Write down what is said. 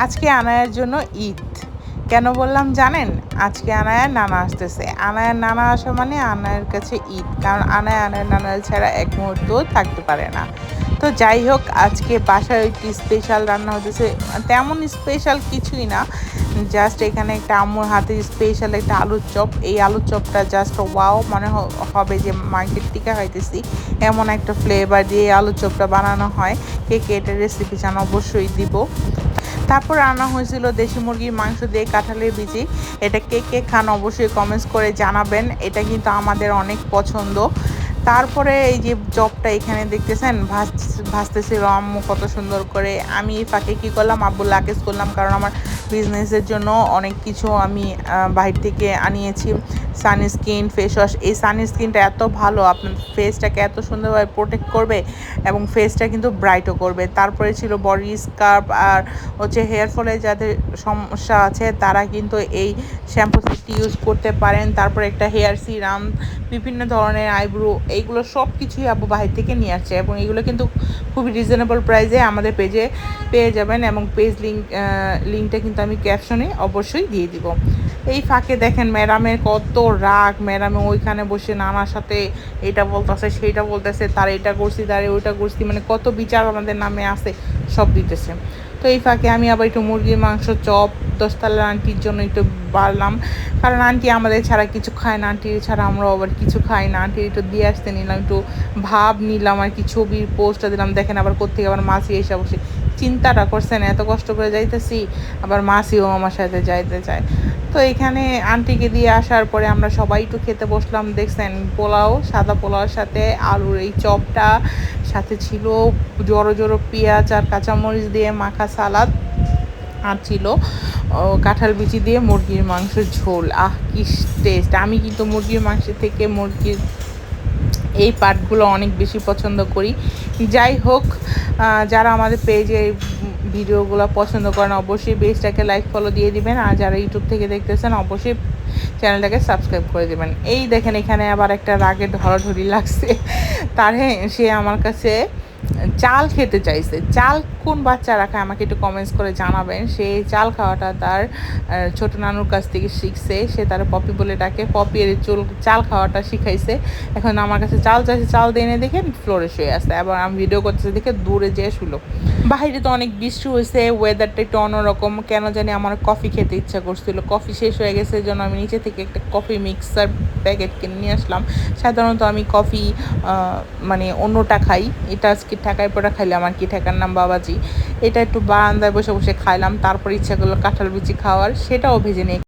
আজকে আনায়ের জন্য ঈদ। কেন বললাম জানেন? আজকে আনায়ার নানা আসতেছে। আনায়ার নানা আসা মানে আনায়ের কাছে ঈদ। কারণ আনায়ের নানা ছাড়া এক মুহূর্তও থাকতে পারে না। তো যাই হোক, আজকে বাসায় একটি স্পেশাল রান্না হতেছে। তেমন স্পেশাল কিছুই না, জাস্ট এখানে একটা আম্মুর হাতে স্পেশাল একটা আলুর চপ। এই আলুর চপটা জাস্ট ওয়াও মনে হবে যে মার্কেট থেকে খাইতেছি, এমন একটা ফ্লেভার দিয়ে আলুর চপটা বানানো হয়। কে কে এটার রেসিপি চান অবশ্যই দিব। তারপর রান্না হয়েছিল দেশি মুরগির মাংস দিয়ে কাঁঠালের বিচি। এটা কে কে খান অবশ্যই কমেন্টস করে জানাবেন, এটা কিন্তু আমাদের অনেক পছন্দ। তারপরে এই যে চপটা এখানে দেখতেছেন ভাজতেছিল আম্মু কত সুন্দর করে। আমি এই ফাঁকে কী করলাম, আব্বু লাকেজ করলাম, কারণ আমার বিজনেসের জন্য অনেক কিছু আমি বাইরে থেকে আনিয়েছি। Sunscreen, face wash. এই সানস্ক্রিনটা এত ভালো, আপনার ফেসটাকে এত সুন্দরভাবে প্রোটেক্ট করবে এবং ফেসটা কিন্তু ব্রাইটও করবে। তারপরে ছিল বডি স্কার্ফ, আর হচ্ছে হেয়ার ফলে যাদের সমস্যা আছে তারা কিন্তু এই শ্যাম্পু সেটটি ইউজ করতে পারেন। তারপর একটা হেয়ার সিরাম, বিভিন্ন ধরনের আইব্রো, এইগুলো সব কিছুই আব্বু বাহির থেকে নিয়ে আসছে এবং এগুলো কিন্তু খুবই রিজনেবল প্রাইসে আমাদের পেজে পেয়ে যাবেন এবং পেজ লিঙ্কটা কিন্তু আমি ক্যাপশনে অবশ্যই দিয়ে দিব। এই ফাঁকে দেখেন ম্যাডামের কত রাগ, ম্যাডামে ওইখানে বসে নানার সাথে এটা বলতেছে সেইটা বলতেছে, তার এটা করছি তার ওইটা করছি, মানে কত বিচার আমাদের নামে আছে সব দিতেছে। তো এই ফাঁকে আমি আবার একটু মুরগির মাংস চপ দশতলার আন্টির জন্য একটু বাড়লাম, কারণ আন্টি আমাদের ছাড়া কিছু খায় না, আন্টি ছাড়া আমরাও আবার কিছু খাই না। আন্টি একটু দিয়ে আসতে নিলাম, একটু ভাব নিলাম আর কি, ছবির পোস্টটা দিলাম। দেখেন আবার কোত্থেকে আবার মাসি এসে বসে চিন্তাটা করছেন, এত কষ্ট করে যাইতেছি আবার মাসিও আমার সাথে যাইতে চায়। তো এখানে আন্টিকে দিয়ে আসার পরে আমরা সবাই একটু খেতে বসলাম। দেখছেন পোলাও, সাদা পোলাওর সাথে আলুর এই চপটা, সাথে ছিল জড়ো জড়ো পেঁয়াজ আর কাঁচামরিচ দিয়ে মাখা সালাদ, আর ছিল কাঁঠাল বিচি দিয়ে মুরগির মাংসের ঝোল। কি টেস্ট! আমি কিন্তু মুরগির মাংস থেকে মুরগির এই পার্টগুলো অনেক বেশি পছন্দ করি। যাই হোক, যারা আমাদের পেজে ভিডিওগুলো পছন্দ করেন অবশ্যই পেজটাকে লাইক ফলো দিয়ে দিবেন, আর যারা ইউটিউব থেকে দেখতেছেন অবশ্যই চ্যানেলটাকে সাবস্ক্রাইব করে দেবেন। এই দেখেন এখানে আবার একটা রাগের ধরাধরি লাগছে তার, হ্যাঁ সে আমার কাছে চাল খেতে চাইছে। চাল কোন বাচ্চারা খায় আমাকে একটু কমেন্টস করে জানাবেন। সে চাল খাওয়াটা তার ছোট নানুর কাছ থেকে শিখছে, সে তার পপি বলে ডাকে, পপি এর চাল খাওয়াটা শিখাইছে। এখন আমার কাছে চাল চাইছে, চাল দিয়ে এনে দেখে ফ্লোরে শুয়ে আসছে, আবার আমি ভিডিও করতেছি দেখে দূরে যেয়ে শুলো। বাইরে তো অনেক বৃষ্টি হয়েছে, ওয়েদারটা একটু অন্যরকম, কেন জানি আমার কফি খেতে ইচ্ছা করছিল। কফি শেষ হয়ে গেছে, এই জন্য আমি নিচে থেকে একটা কফি মিক্সার প্যাকেট কিনে নিয়ে আসলাম। সাধারণত আমি কফি মানে অন্যটা খাই, এটা আজকে ঠেকায় পড়া খাইলাম আর কি, ঠেকার নাম বাবাজি। এটা একটু বারান্দায় বসে বসে খাইলাম, তারপর ইচ্ছা করলো কাঁঠাল বিচি খাওয়ার, সেটাও ভেজে নিয়ে